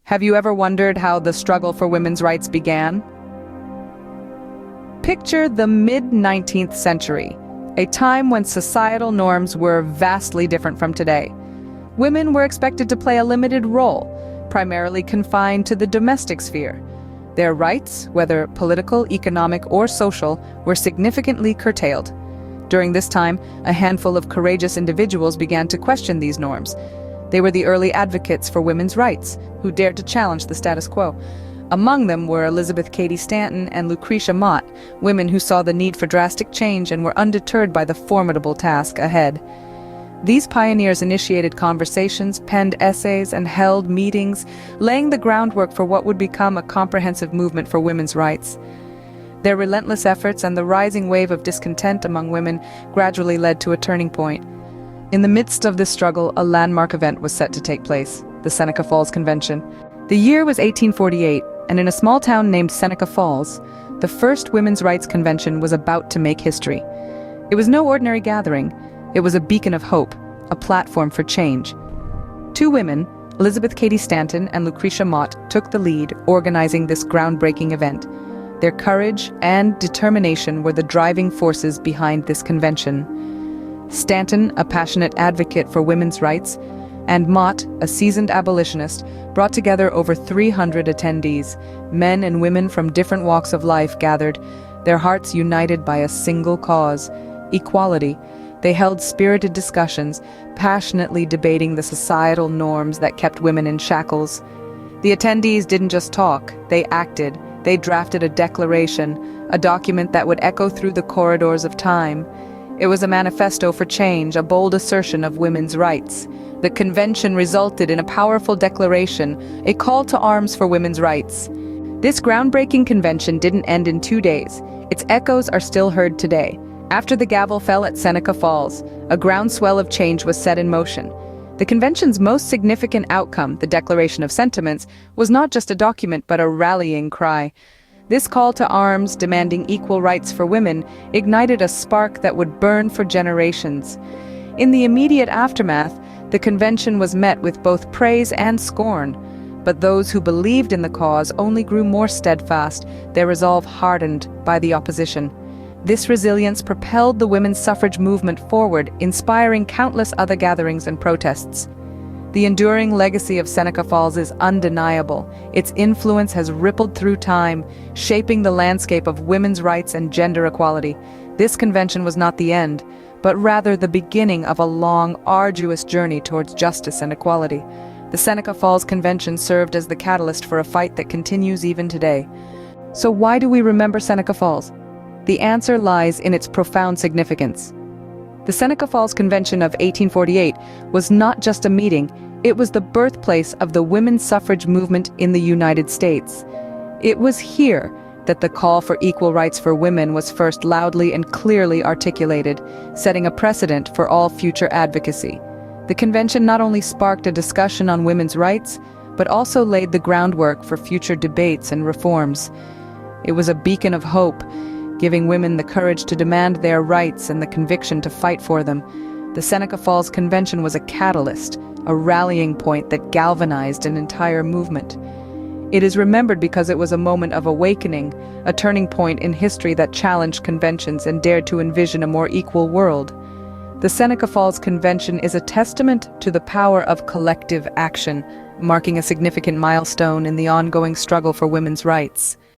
Have you ever wondered how the struggle for women's rights began? Picture the mid-19th century, a time when societal norms were vastly different from today. Women were expected to play a limited role, primarily confined to the domestic sphere. Their rights, whether political, economic, or social, were significantly curtailed. During this time, a handful of courageous individuals began to question these norms. They were the early advocates for women's rights, who dared to challenge the status quo. Among them were Cady Stanton and Lucretia Mott, women who saw the need for drastic change and were undeterred by the formidable task ahead. These pioneers initiated conversations, penned essays, and held meetings, laying the groundwork for what would become a comprehensive movement for women's rights. Their relentless efforts and the rising wave of discontent among women gradually led to a turning point. In the midst of this struggle, a landmark event was set to take place, the Seneca Falls Convention. The year was 1848, and in a small town named Seneca Falls, the first women's rights convention was about to make history. It was no ordinary gathering. It was a beacon of hope, a platform for change. Two women, Cady Stanton and Lucretia Mott, took the lead, organizing this groundbreaking event. Their courage and determination were the driving forces behind this convention. Stanton, a passionate advocate for women's rights, and Mott, a seasoned abolitionist, brought together over 300 attendees. Men and women from different walks of life gathered, their hearts united by a single cause: equality. They held spirited discussions, passionately debating the societal norms that kept women in shackles. The attendees didn't just talk, they acted. They drafted a declaration, a document that would echo through the corridors of time. It was a manifesto for change, a bold assertion of women's rights. The convention resulted in a powerful declaration, a call to arms for women's rights. This groundbreaking convention didn't end in 2 days. Its echoes are still heard today. After the gavel fell at Seneca Falls, a groundswell of change was set in motion. The convention's most significant outcome, the Declaration of Sentiments, was not just a document but a rallying cry. This call to arms, demanding equal rights for women, ignited a spark that would burn for generations. In the immediate aftermath, the convention was met with both praise and scorn. But those who believed in the cause only grew more steadfast, their resolve hardened by the opposition. This resilience propelled the women's suffrage movement forward, inspiring countless other gatherings and protests. The enduring legacy of Seneca Falls is undeniable. Its influence has rippled through time, shaping the landscape of women's rights and gender equality. This convention was not the end, but rather the beginning of a long, arduous journey towards justice and equality. The Seneca Falls Convention served as the catalyst for a fight that continues even today. So why do we remember Seneca Falls? The answer lies in its profound significance. The Seneca Falls Convention of 1848 was not just a meeting, it was the birthplace of the women's suffrage movement in the United States. It was here that the call for equal rights for women was first loudly and clearly articulated, setting a precedent for all future advocacy. The convention not only sparked a discussion on women's rights, but also laid the groundwork for future debates and reforms. It was a beacon of hope, giving women the courage to demand their rights and the conviction to fight for them. The Seneca Falls Convention was a catalyst, a rallying point that galvanized an entire movement. It is remembered because it was a moment of awakening, a turning point in history that challenged conventions and dared to envision a more equal world. The Seneca Falls Convention is a testament to the power of collective action, marking a significant milestone in the ongoing struggle for women's rights.